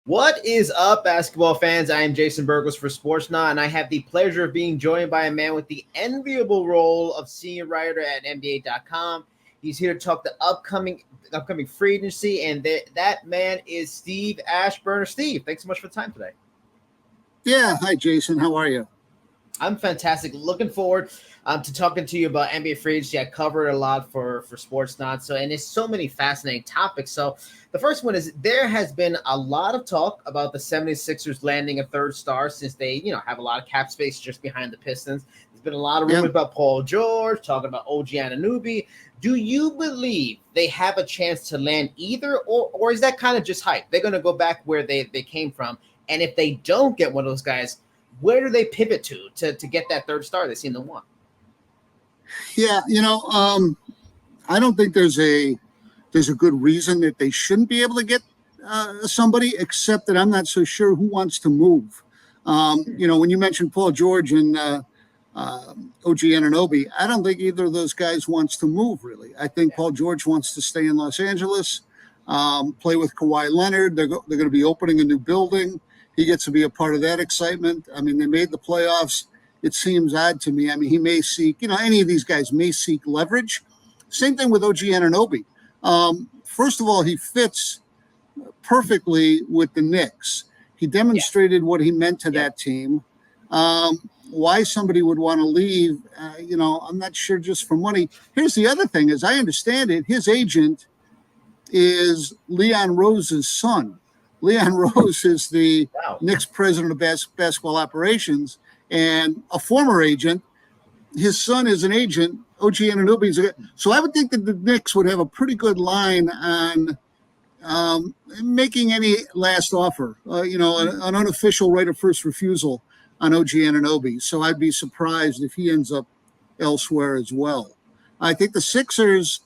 What is up, basketball fans? I am Jason Burgos for Sportsnaut, and I have the pleasure of being joined by a man with the enviable role of senior writer at NBA.com. He's here to talk the upcoming free agency, and that man is Steve Ascburner. Steve, thanks so much for the time today. Yeah, hi Jason. How are you? I'm fantastic. Looking forward to talking to you about NBA free agency. I covered a lot for Sportsnaut, and there's so many fascinating topics. So the first one is there has been a lot of talk about the 76ers landing a third star since they, have a lot of cap space just behind the Pistons. There's been a lot of rumors about Paul George, talking about OG Anunoby. Do you believe they have a chance to land either, or is that kind of just hype? They're going to go back where they came from, and if they don't get one of those guys, where do they pivot to get that third star they seem to want? Yeah, I don't think there's a good reason that they shouldn't be able to get somebody, except that I'm not so sure who wants to move. When you mentioned Paul George and OG Anunoby, I don't think either of those guys wants to move, really. I think Paul George wants to stay in Los Angeles, play with Kawhi Leonard. They're going to be opening a new building. He gets to be a part of that excitement. I mean, they made the playoffs. It seems odd to me. I mean, he may seek, any of these guys may seek leverage. Same thing with OG Anunoby. First of all, he fits perfectly with the Knicks. He demonstrated what he meant to that team. Why somebody would want to leave, I'm not sure, just for money. Here's the other thing. As I understand it, his agent is Leon Rose's son. Leon Rose is the Knicks president of basketball operations and a former agent. His son is an agent. OG Anunoby so I would think that the Knicks would have a pretty good line on making any last offer, an unofficial right of first refusal on OG Anunoby. So I'd be surprised if he ends up elsewhere as well. I think the Sixers,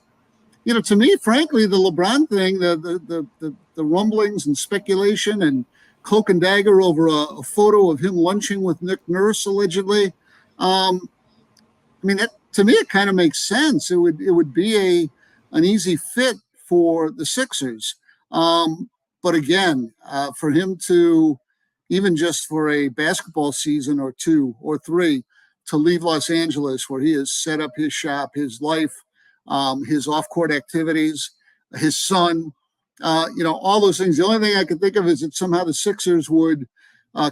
to me, frankly, the LeBron thing, the rumblings and speculation and cloak and dagger over a photo of him lunching with Nick Nurse allegedly. That, to me, it kind of makes sense. It would be an easy fit for the Sixers. But again, for him to, even just for a basketball season or two or three, to leave Los Angeles where he has set up his shop, his life, his off-court activities, his son, all those things. The only thing I could think of is that somehow the Sixers would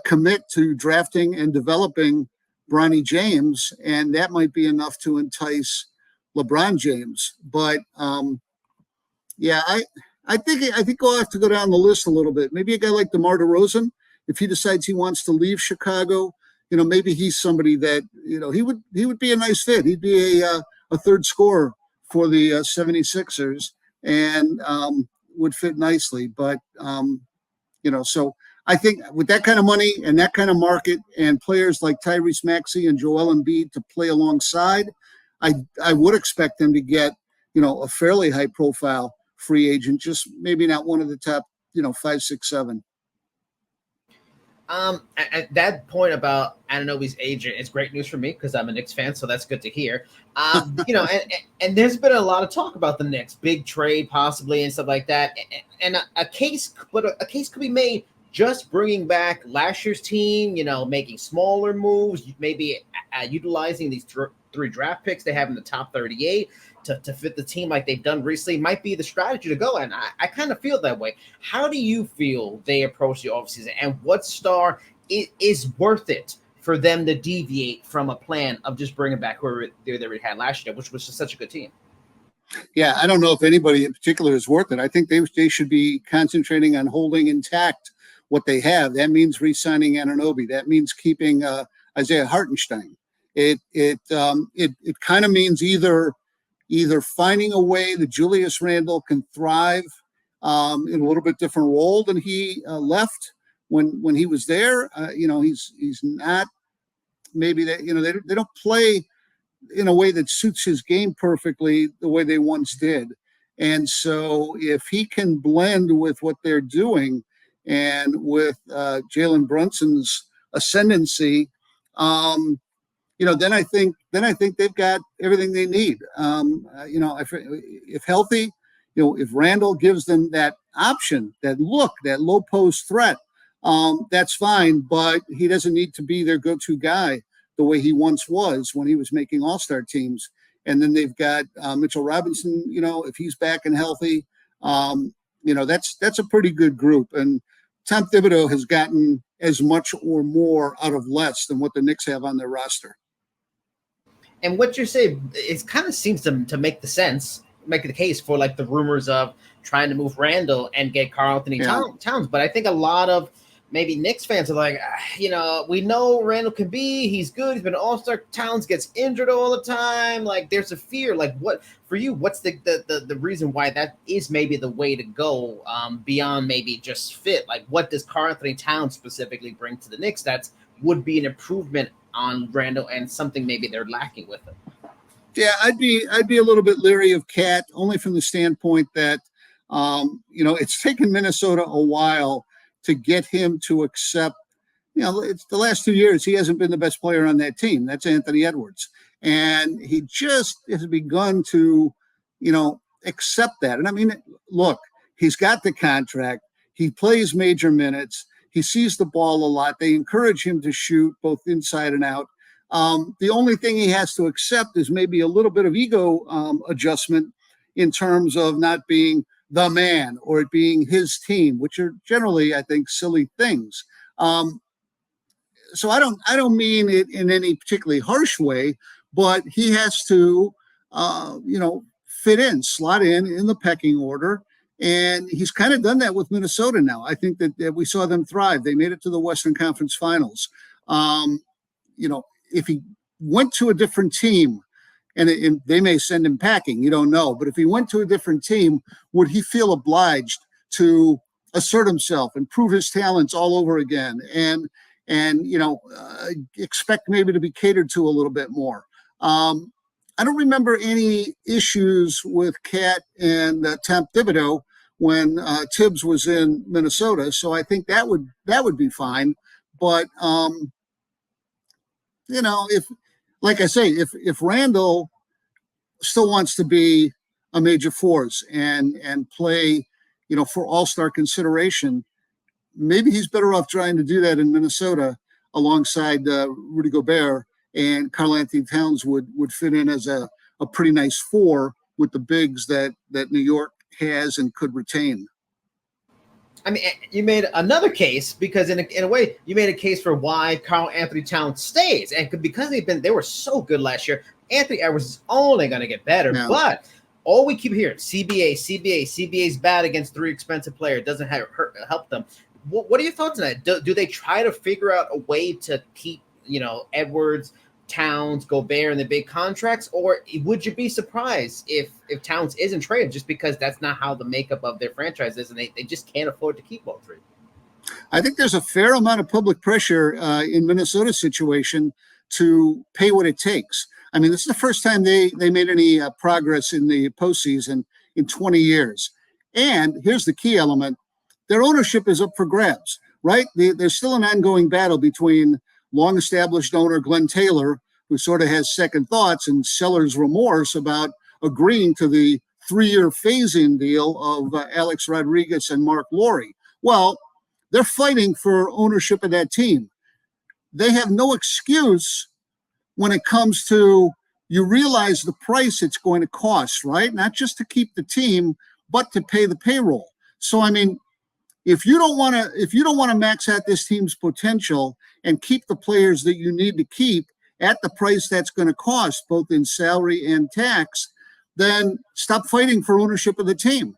commit to drafting and developing Bronny James, and that might be enough to entice LeBron James. But I think we'll have to go down the list a little bit. Maybe a guy like DeMar DeRozan, if he decides he wants to leave Chicago, maybe he's somebody that he would be a nice fit. He'd be a third scorer for the 76ers and would fit nicely. But, so I think with that kind of money and that kind of market and players like Tyrese Maxey and Joel Embiid to play alongside, I would expect them to get, a fairly high profile free agent, just maybe not one of the top, 5, 6, 7. At that point about Anunoby's agent, it's great news for me because I'm a Knicks fan, so that's good to hear. And there's been a lot of talk about the Knicks, big trade possibly and stuff like that. And a case could be made just bringing back last year's team, making smaller moves, maybe utilizing these three draft picks they have in the top 38 to fit the team like they've done recently might be the strategy to go. And I kind of feel that way. How do you feel they approach the offseason, and what star is worth it for them to deviate from a plan of just bringing back whoever they already had last year, which was just such a good team? Yeah, I don't know if anybody in particular is worth it. I think they should be concentrating on holding intact what they have. That means re-signing Anunoby. That means keeping Isaiah Hartenstein. It kind of means either finding a way that Julius Randle can thrive in a little bit different role than he left when he was there. He's not maybe that they don't play in a way that suits his game perfectly the way they once did. And so if he can blend with what they're doing and with Jalen Brunson's ascendancy, then I think they've got everything they need. If healthy, if Randall gives them that option, that look, that low post threat, that's fine, but he doesn't need to be their go-to guy the way he once was when he was making all-star teams. And then they've got Mitchell Robinson, if he's back and healthy, that's a pretty good group. And Tom Thibodeau has gotten as much or more out of less than what the Knicks have on their roster. And what you say, it kind of seems to make the case for like the rumors of trying to move Randall and get Karl Anthony Towns. But I think a lot of maybe Knicks fans are like, we know Randall can be, he's good, he's been an all-star. Towns gets injured all the time. Like there's a fear. Like what for you? What's the reason why that is maybe the way to go beyond maybe just fit? Like what does Karl Anthony Towns specifically bring to the Knicks that would be an improvement on Randall and something maybe they're lacking with him? Yeah, I'd be a little bit leery of Cat, only from the standpoint that it's taken Minnesota a while to get him to accept. It's the last 2 years he hasn't been the best player on that team. That's Anthony Edwards, and he just has begun to, accept that. And I mean, look, he's got the contract. He plays major minutes. He sees the ball a lot. They encourage him to shoot both inside and out. The only thing he has to accept is maybe a little bit of ego adjustment in terms of not being the man or it being his team, which are generally, I think, silly things. So I don't mean it in any particularly harsh way, but he has to, fit in, slot in the pecking order. And he's kind of done that with Minnesota now. I think that we saw them thrive. They made it to the Western Conference Finals. If he went to a different team, and they may send him packing, you don't know. But if he went to a different team, would he feel obliged to assert himself and prove his talents all over again and expect maybe to be catered to a little bit more? I don't remember any issues with Cat and Tom Thibodeau when Tibbs was in Minnesota, so I think that would be fine. But if, like I say, if Randall still wants to be a major force and play, for all-star consideration, maybe he's better off trying to do that in Minnesota alongside Rudy Gobert, and Karl Anthony Towns would fit in as a pretty nice four with the bigs that New York has and could retain. I mean, you made another case because in a way you made a case for why Karl Anthony Towns stays, and because they were so good last year. Anthony Edwards is only going to get better, but all we keep hearing CBA's bad against three expensive players, doesn't help them. What are your thoughts on that? Do they try to figure out a way to keep Edwards, Towns, Gobert in the big contracts, or would you be surprised if Towns isn't traded just because that's not how the makeup of their franchise is and they just can't afford to keep all three? I think there's a fair amount of public pressure in Minnesota's situation to pay what it takes. I mean, this is the first time they made any progress in the postseason in 20 years. And here's the key element. Their ownership is up for grabs, right? There's still an ongoing battle between long-established owner Glenn Taylor, who sort of has second thoughts and seller's remorse about agreeing to the 3-year phase-in deal of Alex Rodriguez and Mark Lowry. Well, they're fighting for ownership of that team. They have no excuse when it comes to, you realize the price it's going to cost, right? Not just to keep the team, but to pay the payroll. So, I mean, if you don't want to max out this team's potential and keep the players that you need to keep at the price that's going to cost, both in salary and tax, then stop fighting for ownership of the team.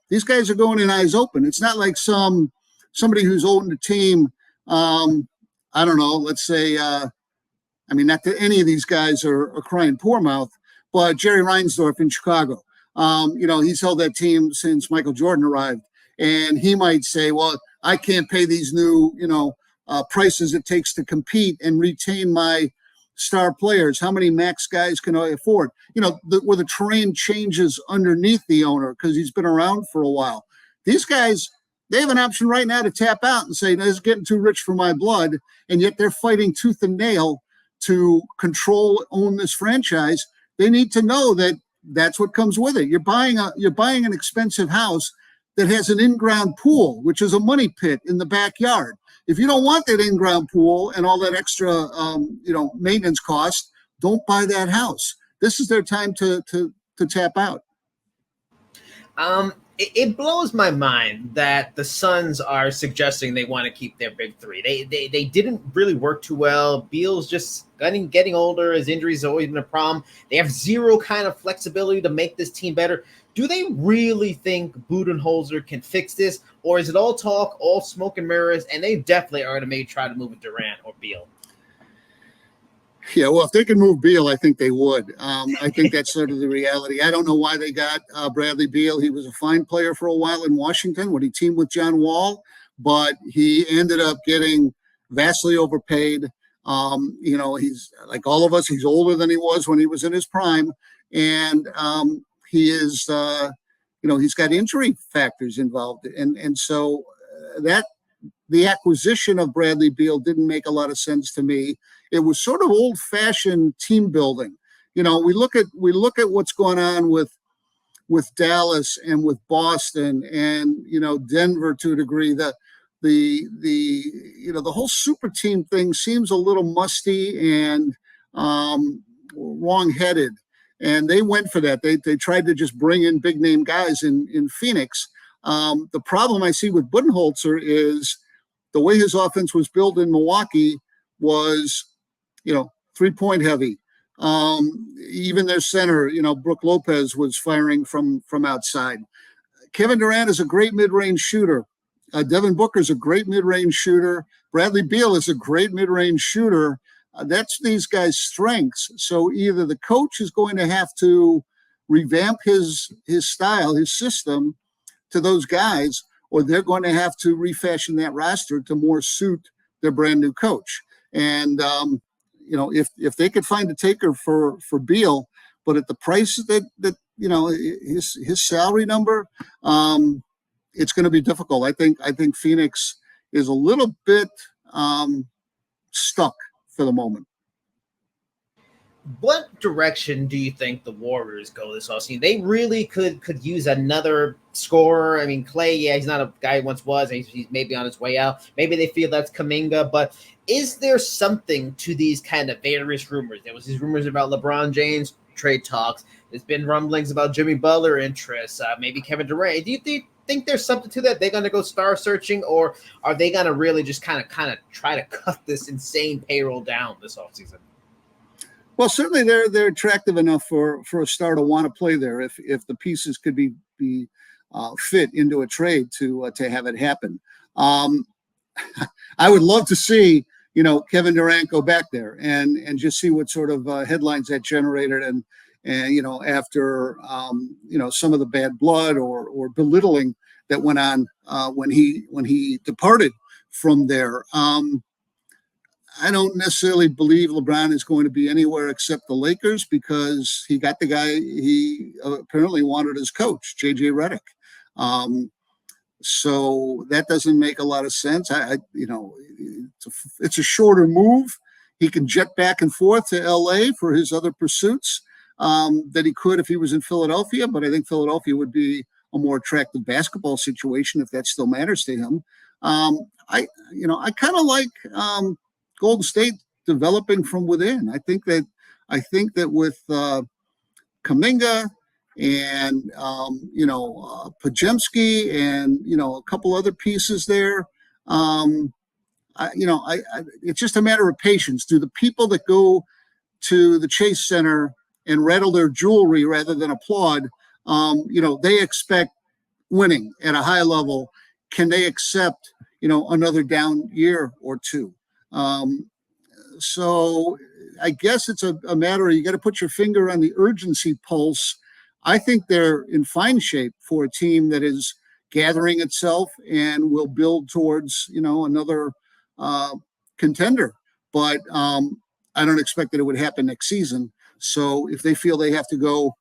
These guys are going in eyes open. It's not like somebody who's owned a team. I don't know. Let's say, not that any of these guys are crying poor mouth, but Jerry Reinsdorf in Chicago. He's held that team since Michael Jordan arrived. And he might say, well, I can't pay these new, prices it takes to compete and retain my star players. How many max guys can I afford? Where the terrain changes underneath the owner because he's been around for a while. These guys, they have an option right now to tap out and say, no, this is getting too rich for my blood. And yet they're fighting tooth and nail to own this franchise. They need to know that that's what comes with it. You're buying an expensive house that has an in-ground pool, which is a money pit in the backyard. If you don't want that in-ground pool and all that extra, maintenance cost, don't buy that house. This is their time to tap out. It blows my mind that the Suns are suggesting they want to keep their big three. They didn't really work too well. Beal's just getting older. His injuries have always been a problem. They have zero kind of flexibility to make this team better. Do they really think Budenholzer can fix this, or is it all talk, all smoke and mirrors, and they definitely are going to try to move with Durant or Beal? Yeah, well, if they can move Beal, I think they would. I think that's sort of the reality. I don't know why they got Bradley Beal. He was a fine player for a while in Washington when he teamed with John Wall, but he ended up getting vastly overpaid. He's like all of us. He's older than he was when he was in his prime, and he is, he's got injury factors involved, and so that the acquisition of Bradley Beal didn't make a lot of sense to me. It was sort of old-fashioned team building. We look at what's going on with Dallas and with Boston and Denver to a degree. The whole super team thing seems a little musty and wrong-headed. And they went for that. They tried to just bring in big name guys in Phoenix. The problem I see with Budenholzer is the way his offense was built in Milwaukee was, 3-point heavy. Even their center, Brook Lopez was firing from outside. Kevin Durant is a great mid-range shooter. Devin Booker is a great mid-range shooter. Bradley Beal is a great mid-range shooter. That's these guys' strengths. So either the coach is going to have to revamp his style, his system to those guys, or they're going to have to refashion that roster to more suit their brand new coach. And if they could find a taker for Beal, but at the price that his salary number, it's going to be difficult. I think Phoenix is a little bit stuck for the moment. What direction do you think the Warriors go this offseason? They really could use another scorer. I mean, Clay, yeah, he's not a guy he once was. He's maybe on his way out. Maybe they feel that's Kuminga. But is there something to these kind of various rumors? There was these rumors about LeBron James trade talks. There's been rumblings about Jimmy Butler interests, maybe Kevin Durant. Do you think there's something to that? They're going to go star searching, or are they going to really just kind of try to cut this insane payroll down this offseason? Well, certainly they're attractive enough for a star to want to play there if the pieces could be fit into a trade to have it happen. I would love to see Kevin Durant go back there and just see what sort of headlines that generated and after some of the bad blood or belittling that went on when he departed from there. I don't necessarily believe LeBron is going to be anywhere except the Lakers because he got the guy he apparently wanted as coach, JJ Redick. So that doesn't make a lot of sense. It's a shorter move. He can jet back and forth to LA for his other pursuits that he could if he was in Philadelphia. But I think Philadelphia would be a more attractive basketball situation if that still matters to him. I kind of like Golden State developing from within. I think that with Kuminga and Podziemski and a couple other pieces there, it's just a matter of patience. Do the people that go to the Chase Center and rattle their jewelry rather than applaud, they expect winning at a high level? Can they accept another down year or two? So I guess it's a matter of you got to put your finger on the urgency pulse. I think they're in fine shape for a team that is gathering itself and will build towards, another contender. But I don't expect that it would happen next season. So if they feel they have to go,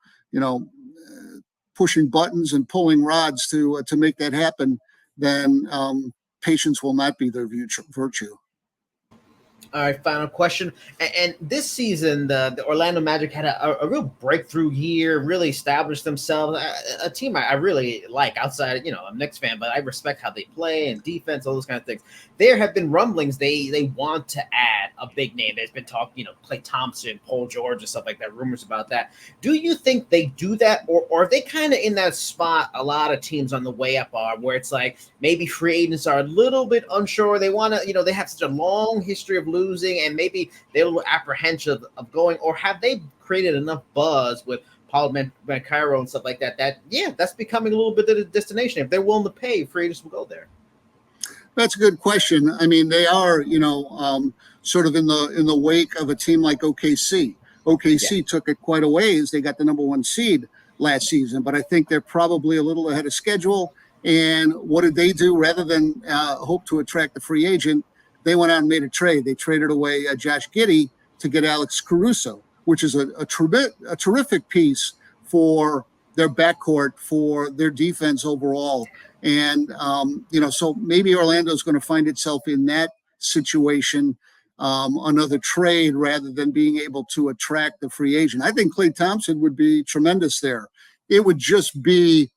pushing buttons and pulling rods to make that happen, then patience will not be their virtue. All right, final question. And this season, the Orlando Magic had a real breakthrough year, really established themselves. A team I really like outside, I'm a Knicks fan, but I respect how they play and defense, all those kind of things. There have been rumblings they want to add a big name. There's been talk, Klay Thompson, Paul George, and stuff like that, rumors about that. Do you think they do that, or are they kind of in that spot a lot of teams on the way up are, where it's like maybe free agents are a little bit unsure. They want to, they have such a long history of losing, and maybe they're a little apprehensive of going, or have they created enough buzz with Paul Cairo and stuff like that, that's becoming a little bit of a destination. If they're willing to pay, free agents will go there. That's a good question. I mean, they are, sort of in the wake of a team like OKC. OKC took it quite a ways. They got the number 1 seed last season, but I think they're probably a little ahead of schedule. And what did they do? Rather than hope to attract the free agent, they went out and made a trade. They traded away Josh Giddey to get Alex Caruso, which is a terrific piece for their backcourt, for their defense overall. And, so maybe Orlando's going to find itself in that situation, another trade rather than being able to attract the free agent. I think Klay Thompson would be tremendous there. It would just be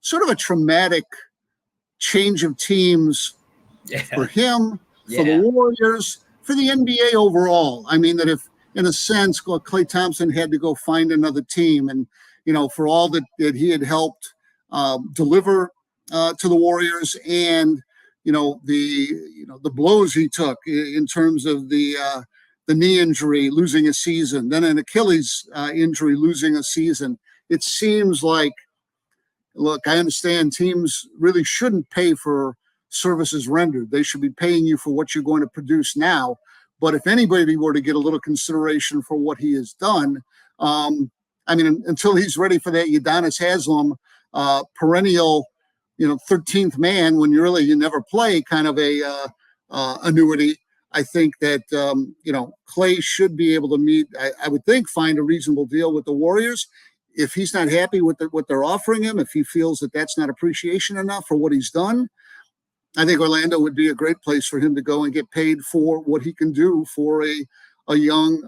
sort of a traumatic change of teams for him, for the Warriors, for the NBA overall. I mean, that if, in a sense, Klay Thompson had to go find another team, and, for all that he had helped deliver to the Warriors, and, the blows he took in terms of the knee injury, losing a season, then an Achilles injury, losing a season. It seems like, look, I understand teams really shouldn't pay for services rendered. They should be paying you for what you're going to produce now. But if anybody were to get a little consideration for what he has done, until he's ready for that Udonis Haslem perennial, 13th man when you never play kind of a annuity. I think that, Klay should be able to meet, I would think, find a reasonable deal with the Warriors. If he's not happy with what they're offering him, if he feels that that's not appreciation enough for what he's done, I think Orlando would be a great place for him to go and get paid for what he can do for a young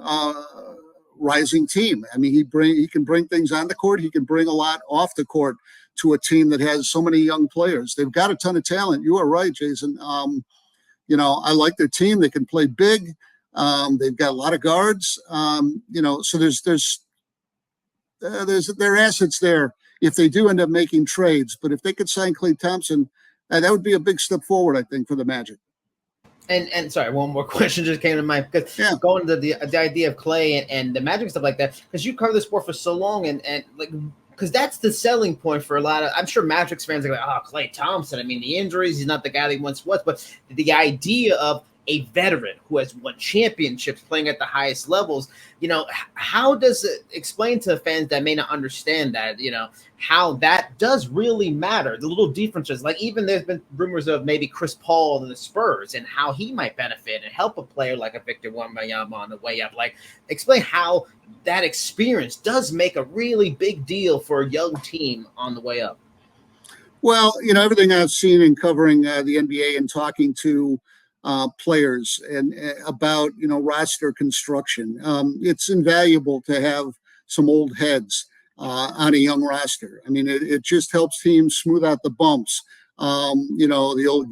rising team. I mean, he can bring things on the court. He can bring a lot off the court to a team that has so many young players. They've got a ton of talent. You are right, Jason. I like their team. They can play big. They've got a lot of guards. So there's their assets there if they do end up making trades. But if they could sign Klay Thompson, that would be a big step forward, I think, for the Magic. And sorry, one more question just came to mind, because going to the idea of Klay and the Magic and stuff like that, because you covered the sport for so long, and like, because that's the selling point for a lot of, I'm sure Magic fans are like, Klay Thompson. I mean, the injuries, he's not the guy that he once was, but the idea of a veteran who has won championships playing at the highest levels, how does it explain to fans that may not understand that, how that does really matter, the little differences? Like, even there's been rumors of maybe Chris Paul and the Spurs and how he might benefit and help a player like a Victor Wembanyama on the way up. Like, explain how that experience does make a really big deal for a young team on the way up. Well, everything I've seen in covering the NBA and talking to players and about roster construction, it's invaluable to have some old heads on a young roster. I mean, it just helps teams smooth out the bumps. The old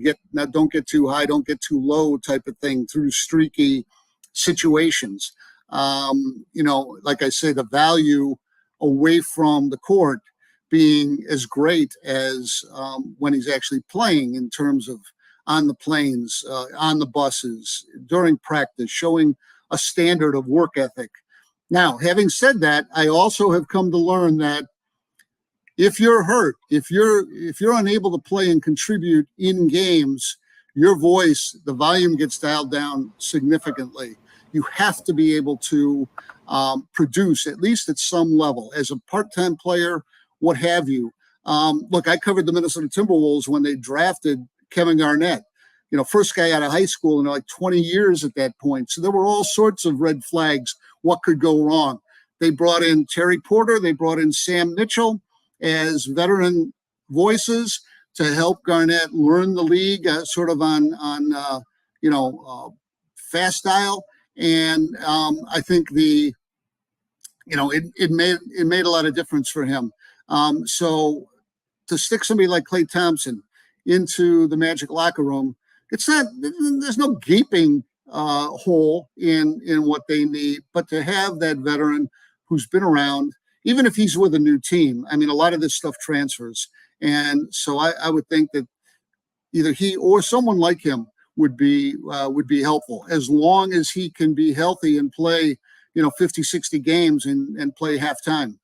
don't get too high, don't get too low type of thing through streaky situations. Like I say, the value away from the court being as great as when he's actually playing, in terms of on the planes, on the buses, during practice, showing a standard of work ethic. Now, having said that, I also have come to learn that if you're hurt, if you're unable to play and contribute in games, your voice, the volume gets dialed down significantly. You have to be able to produce, at least at some level, as a part-time player, what have you. Look, I covered the Minnesota Timberwolves when they drafted Kevin Garnett, first guy out of high school in like 20 years at that point. So there were all sorts of red flags. What could go wrong? They brought in Terry Porter. They brought in Sam Mitchell as veteran voices to help Garnett learn the league sort of on fast style, and I think it made a lot of difference for him. So to stick somebody like Klay Thompson into the Magic locker room, there's no gaping hole in what they need, but to have that veteran who's been around, even if he's with a new team, I mean, a lot of this stuff transfers. And so I would think that either he or someone like him would be helpful, as long as he can be healthy and play, 50, 60 games and play halftime.